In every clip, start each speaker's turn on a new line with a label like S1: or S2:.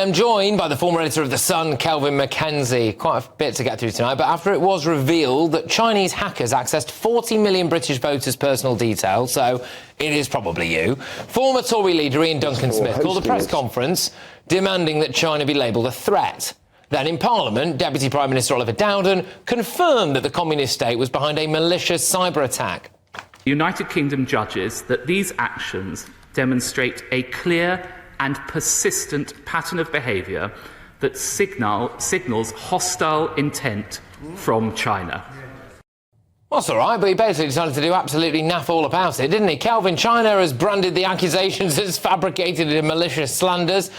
S1: am joined by the former editor of The Sun, Kelvin Mackenzie. Quite a bit to get through tonight, but after it was revealed that Chinese hackers accessed 40 million British voters' personal details, so it is probably you, former Tory leader Ian Duncan-Smith called a press conference demanding that China be labelled a threat. Then in Parliament, Deputy Prime Minister Oliver Dowden confirmed that the communist state was behind a malicious cyber attack.
S2: The United Kingdom judges that these actions demonstrate a clear and persistent pattern of behaviour that signals hostile intent from China.
S1: Well, that's all right, but he basically decided to do absolutely naff all about it, didn't he? Kelvin, China has branded the accusations as fabricated and malicious slanders.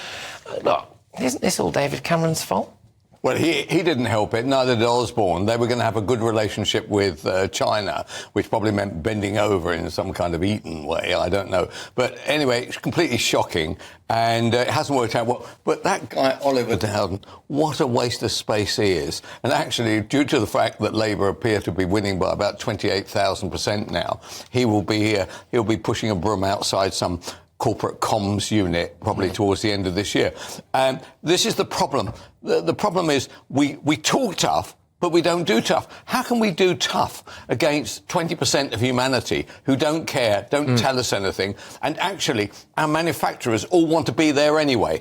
S1: Look, isn't this all David Cameron's fault?
S3: Well, he didn't help it, neither did Osborne. They were going to have a good relationship with China, which probably meant bending over in some kind of Eton way, I don't know. But anyway, it's completely shocking, and it hasn't worked out well. But that guy, Oliver Dowden, what a waste of space he is. And actually, due to the fact that Labour appear to be winning by about 28,000% now, he'll be pushing a broom outside some corporate comms unit probably towards the end of this year. This is the problem. The problem is we talk tough, but we don't do tough. How can we do tough against 20% of humanity who don't care, don't tell us anything, and actually our manufacturers all want to be there anyway?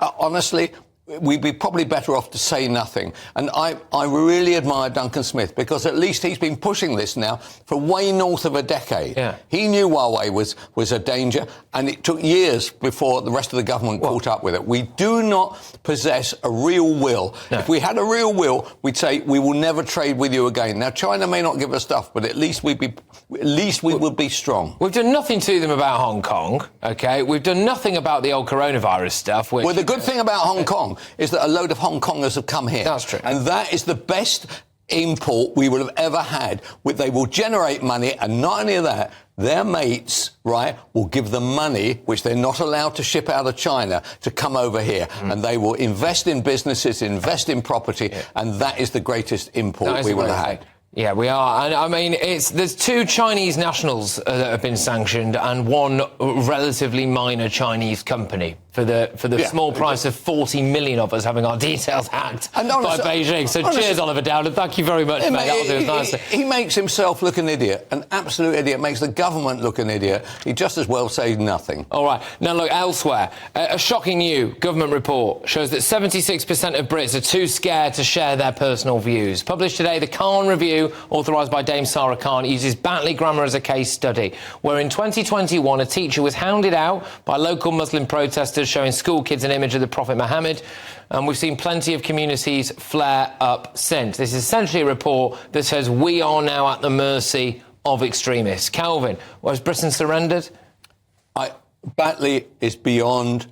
S3: Honestly, we'd be probably better off to say nothing. And I really admire Duncan Smith because at least he's been pushing this now for way north of a decade. Yeah. He knew Huawei was a danger, and it took years before the rest of the government caught up with it. We do not possess a real will. No. If we had a real will, we'd say we will never trade with you again. Now, China may not give us stuff, but at least we would be strong.
S1: We've done nothing to them about Hong Kong, OK? We've done nothing about the old coronavirus stuff.
S3: Well, the good thing about Hong Kong is that a load of Hong Kongers have come here.
S1: That's true.
S3: And that is the best import we would have ever had. They will generate money, and not only that, their mates, right, will give them money, which they're not allowed to ship out of China, to come over here. And they will invest in businesses, invest in property, and that is the greatest import we will have had.
S1: Yeah, we are. And I mean, there's two Chinese nationals that have been sanctioned and one relatively minor Chinese company for the small price of 40 million of us having our details hacked by Beijing. So cheers, Oliver Dowden. Thank you very much, mate. That'll do us nicely.
S3: He makes himself look an idiot, an absolute idiot. Makes the government look an idiot. He'd just as well say nothing.
S1: All right. Now, look, elsewhere, a shocking new government report shows that 76% of Brits are too scared to share their personal views. Published today, the Khan Review, authorised by Dame Sarah Khan, uses Batley grammar as a case study, where in 2021 a teacher was hounded out by local Muslim protesters showing school kids an image of the Prophet Muhammad, and we've seen plenty of communities flare up since. This is essentially a report that says we are now at the mercy of extremists. Kelvin, has Britain surrendered?
S3: Batley is beyond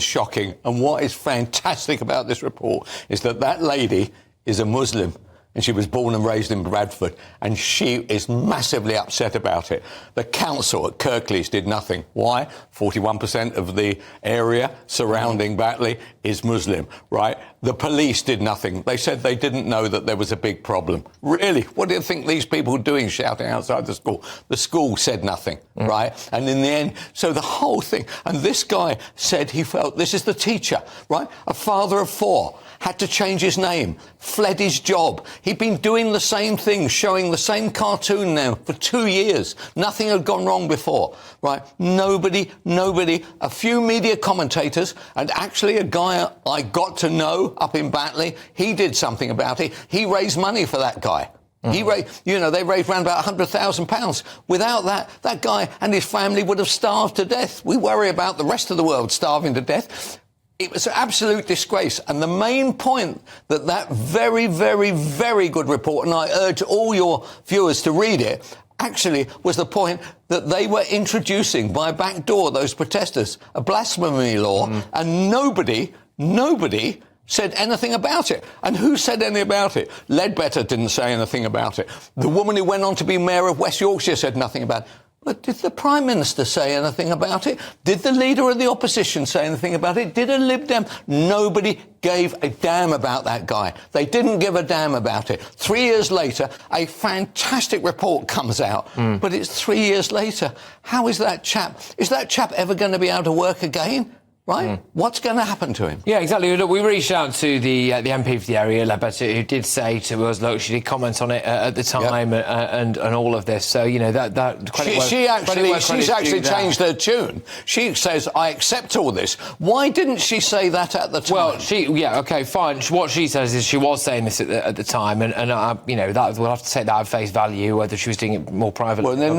S3: shocking, and what is fantastic about this report is that lady is a Muslim. And she was born and raised in Bradford, and she is massively upset about it. The council at Kirklees did nothing. Why? 41% of the area surrounding Batley is Muslim, right? The police did nothing. They said they didn't know that there was a big problem. Really? What do you think these people are doing shouting outside the school? The school said nothing, right? And in the end, so the whole thing, and this guy said he felt, this is the teacher, right? A father of four. Had to change his name, fled his job. He'd been doing the same thing, showing the same cartoon now for 2 years. Nothing had gone wrong before, right? Nobody, a few media commentators, and actually a guy I got to know up in Batley, he did something about it. He raised money for that guy. They raised around about £100,000. Without that guy and his family would have starved to death. We worry about the rest of the world starving to death. It was an absolute disgrace. And the main point that very, very, very good report, and I urge all your viewers to read it, actually was the point that they were introducing by back door, those protesters, a blasphemy law, and nobody said anything about it. And who said anything about it? Ledbetter didn't say anything about it. The woman who went on to be mayor of West Yorkshire said nothing about it. But did the Prime Minister say anything about it? Did the Leader of the Opposition say anything about it? Did a Lib Dem? Nobody gave a damn about that guy. They didn't give a damn about it. 3 years later, a fantastic report comes out. But it's 3 years later. How is that chap? Is that chap ever going to be able to work again? right? What's going to happen to him?
S1: Yeah, exactly. Look, we reached out to the MP for the area, Ledbetter, who did say to us, look, she did comment on it at the time and all of this. So, you know, that credit
S3: she's actually changed her tune. She says, I accept all this. Why didn't she say that at the time?
S1: Well, OK, fine. What she says is she was saying this at the time, and you know, that we'll have to take that at face value, whether she was doing it more privately.
S3: Well,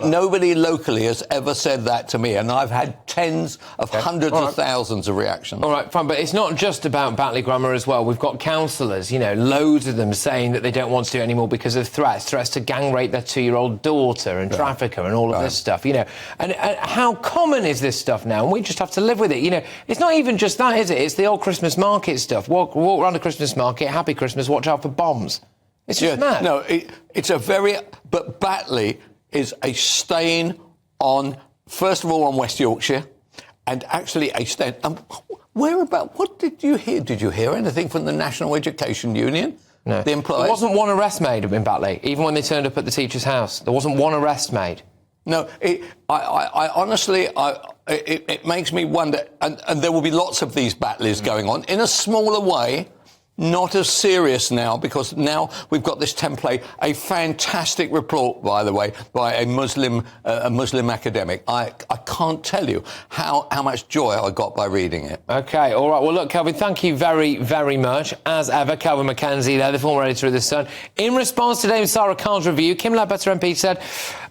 S3: nobody locally has ever said that to me, and I've had tens of hundreds of thousands of reactions.
S1: All right, fine, but it's not just about Batley Grammar as well. We've got councillors, you know, loads of them saying that they don't want to do it anymore because of threats to gang rape their 2-year-old daughter and traffic her and all of this stuff, you know. And how common is this stuff now? And we just have to live with it, you know. It's not even just that, is it? It's the old Christmas market stuff. Walk around a Christmas market, happy Christmas, watch out for bombs. It's just mad.
S3: No, it's a very... But Batley is a stain on, first of all, on West Yorkshire, and actually a stain... what did you hear? Did you hear anything from the National Education Union?
S1: No.
S3: The employees?
S1: There wasn't one arrest made in Batley, even when they turned up at the teacher's house. There wasn't one arrest made.
S3: No, I honestly, it makes me wonder, and there will be lots of these Batleys going on in a smaller way, not as serious now, because now we've got this template, a fantastic report, by the way, by a Muslim academic. I can't tell you how much joy I got by reading it.
S1: OK, all right. Well, look, Kelvin, thank you very, very much. As ever, Kelvin Mackenzie there, the former editor of The Sun. In response to Dame Sarah Khan's review, Kim Ledbetter MP said,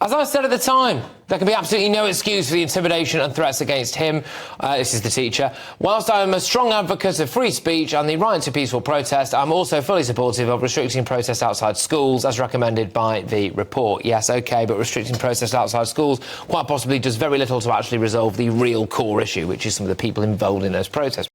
S1: as I said at the time, there can be absolutely no excuse for the intimidation and threats against him. This is the teacher. Whilst I am a strong advocate of free speech and the right to peaceful protest, I'm also fully supportive of restricting protest outside schools, as recommended by the report. Yes, OK, but restricting protest outside schools quite possibly does very little to actually resolve the real core issue, which is some of the people involved in those protests.